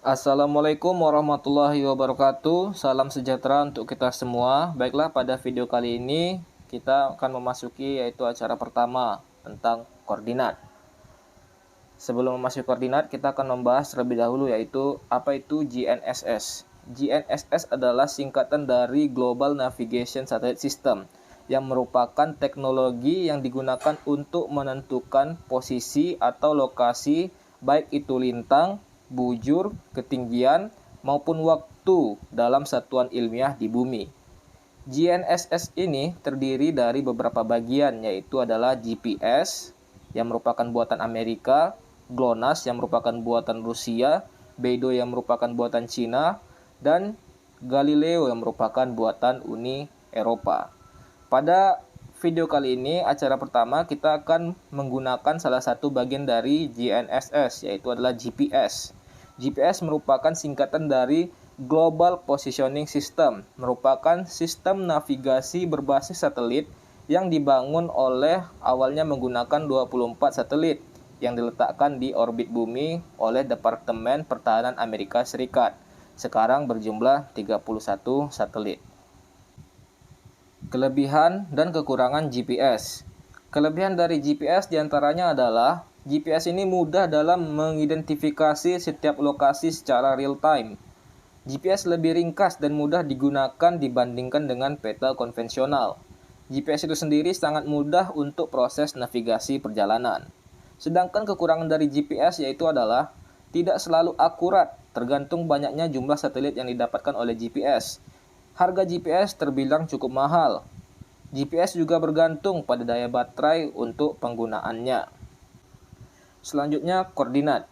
Assalamualaikum warahmatullahi wabarakatuh. Salam sejahtera untuk kita semua. Baiklah, pada video kali ini kita akan memasuki yaitu acara pertama tentang koordinat. Sebelum memasuki koordinat, kita akan membahas terlebih dahulu yaitu apa itu GNSS. GNSS adalah singkatan dari Global Navigation Satellite System yang merupakan teknologi yang digunakan untuk menentukan posisi atau lokasi baik itu lintang, bujur, ketinggian, maupun waktu dalam satuan ilmiah di bumi. GNSS ini terdiri dari beberapa bagian, yaitu adalah GPS yang merupakan buatan Amerika, GLONASS yang merupakan buatan Rusia, Beidou yang merupakan buatan Cina, dan Galileo yang merupakan buatan Uni Eropa. Pada video kali ini, acara pertama, kita akan menggunakan salah satu bagian dari GNSS, yaitu adalah GPS. GPS merupakan singkatan dari Global Positioning System, merupakan sistem navigasi berbasis satelit yang dibangun oleh awalnya menggunakan 24 satelit yang diletakkan di orbit bumi oleh Departemen Pertahanan Amerika Serikat. Sekarang berjumlah 31 satelit. Kelebihan dan kekurangan GPS. Kelebihan dari GPS diantaranya adalah GPS ini mudah dalam mengidentifikasi setiap lokasi secara real time. GPS lebih ringkas dan mudah digunakan dibandingkan dengan peta konvensional. GPS itu sendiri sangat mudah untuk proses navigasi perjalanan. Sedangkan kekurangan dari GPS yaitu adalah tidak selalu akurat, tergantung banyaknya jumlah satelit yang didapatkan oleh GPS. Harga GPS terbilang cukup mahal. GPS juga bergantung pada daya baterai untuk penggunaannya. Selanjutnya, koordinat.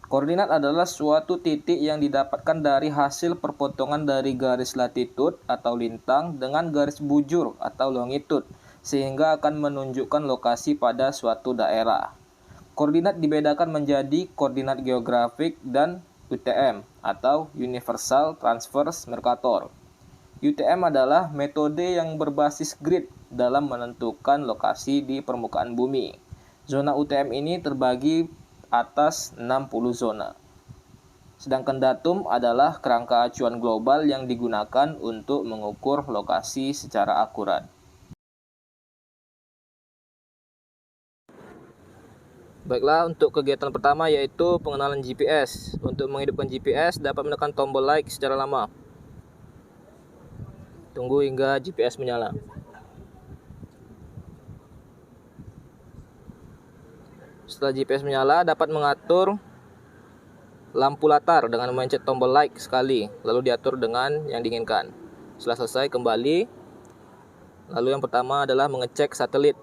Koordinat adalah suatu titik yang didapatkan dari hasil perpotongan dari garis latitud atau lintang dengan garis bujur atau longitud, sehingga akan menunjukkan lokasi pada suatu daerah. Koordinat dibedakan menjadi koordinat geografik dan UTM atau Universal Transverse Mercator. UTM adalah metode yang berbasis grid dalam menentukan lokasi di permukaan bumi. Zona UTM ini terbagi atas 60 zona. Sedangkan datum adalah kerangka acuan global yang digunakan untuk mengukur lokasi secara akurat. Baiklah, untuk kegiatan pertama yaitu pengenalan GPS. Untuk menghidupkan GPS dapat menekan tombol like secara lama. Tunggu hingga GPS menyala. Setelah GPS menyala, dapat mengatur lampu latar dengan memencet tombol like sekali, lalu diatur dengan yang diinginkan. Setelah selesai, kembali. Lalu yang pertama adalah mengecek satelit.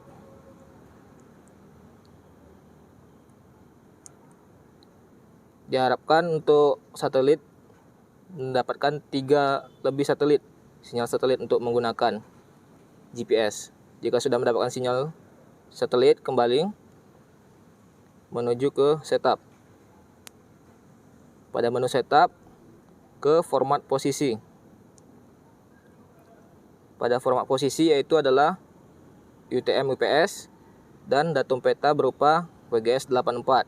Diharapkan untuk satelit mendapatkan 3 lebih satelit, sinyal satelit untuk menggunakan GPS. Jika sudah mendapatkan sinyal satelit, kembali menuju ke setup. Pada menu setup, ke format posisi. Pada format posisi yaitu adalah UTM UPS dan datum peta berupa WGS 84.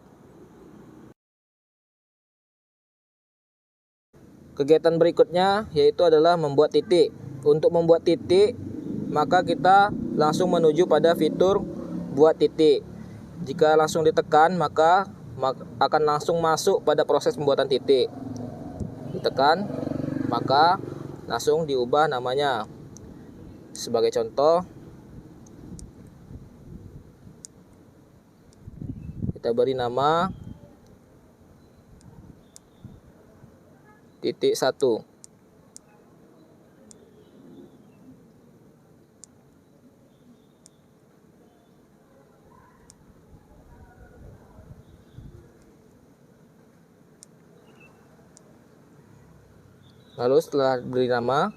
Kegiatan berikutnya yaitu adalah membuat titik. Untuk membuat titik, maka kita langsung menuju pada fitur buat titik. Jika langsung ditekan, maka akan langsung masuk pada proses pembuatan titik. Ditekan, maka langsung diubah namanya. Sebagai contoh, kita beri nama titik 1. Lalu setelah beri nama,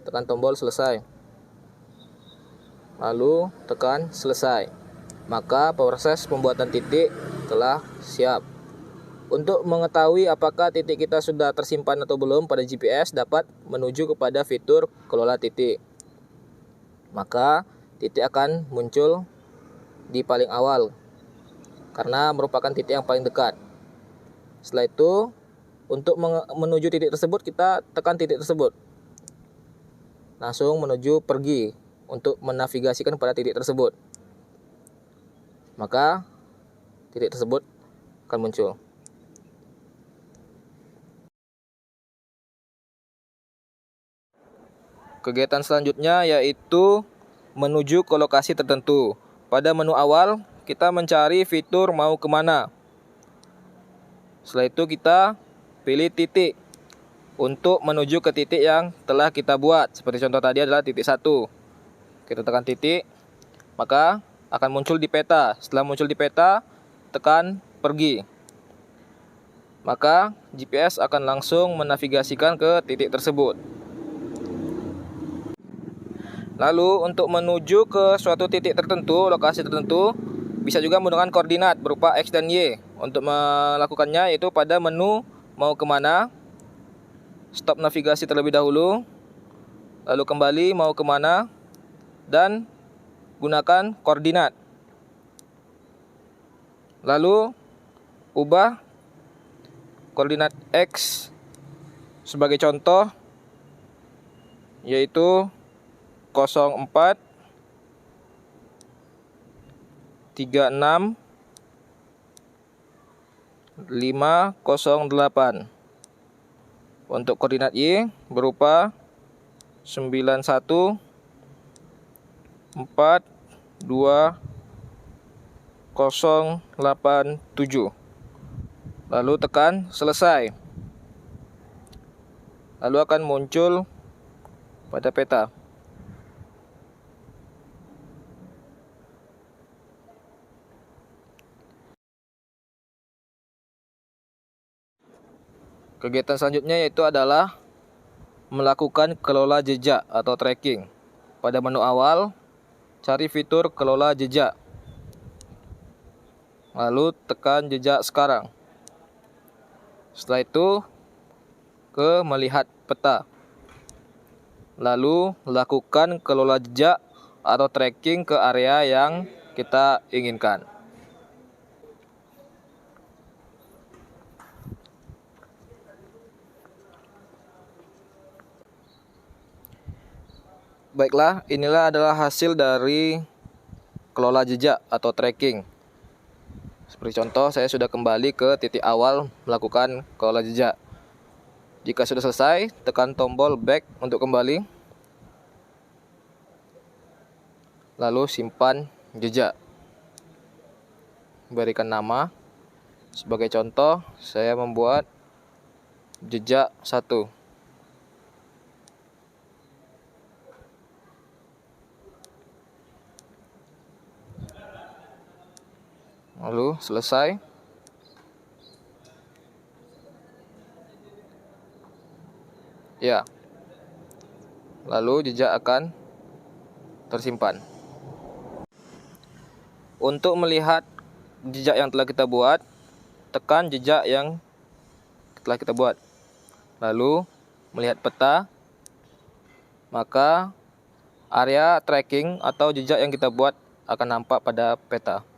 tekan tombol selesai. Lalu tekan selesai. Maka proses pembuatan titik telah siap. Untuk mengetahui apakah titik kita sudah tersimpan atau belum pada GPS, dapat menuju kepada fitur kelola titik. Maka titik akan muncul di paling awal karena merupakan titik yang paling dekat. Setelah itu Untuk menuju titik tersebut, kita tekan titik tersebut. Langsung menuju pergi untuk menavigasikan pada titik tersebut. Maka titik tersebut akan muncul. Kegiatan selanjutnya yaitu menuju ke lokasi tertentu. Pada menu awal, kita mencari fitur mau kemana. Setelah itu kita pilih titik untuk menuju ke titik yang telah kita buat. Seperti contoh tadi adalah titik 1. Kita tekan titik, maka akan muncul di peta. Setelah muncul di peta, tekan pergi. Maka GPS akan langsung menavigasikan ke titik tersebut. Lalu untuk menuju ke suatu titik tertentu, lokasi tertentu, bisa juga menggunakan koordinat berupa X dan Y. Untuk melakukannya yaitu pada menu mau kemana, stop navigasi terlebih dahulu, lalu kembali mau kemana, dan gunakan koordinat. Lalu ubah koordinat X sebagai contoh, yaitu 04 36 508. Untuk koordinat Y berupa 91 4 2 087. Lalu tekan selesai. Lalu akan muncul pada peta. Kegiatan selanjutnya yaitu adalah melakukan kelola jejak atau tracking. Pada menu awal, cari fitur kelola jejak. Lalu tekan jejak sekarang. Setelah itu, ke melihat peta. Lalu lakukan kelola jejak atau tracking ke area yang kita inginkan. Baiklah, inilah adalah hasil dari kelola jejak atau tracking. Seperti contoh, saya sudah kembali ke titik awal melakukan kelola jejak. Jika sudah selesai, tekan tombol back untuk kembali. Lalu simpan jejak. Berikan nama. Sebagai contoh, saya membuat jejak 1. Lalu selesai. Ya. Lalu jejak akan tersimpan. Untuk melihat jejak yang telah kita buat, tekan jejak yang telah kita buat. Lalu melihat peta, maka area tracking atau jejak yang kita buat akan nampak pada peta.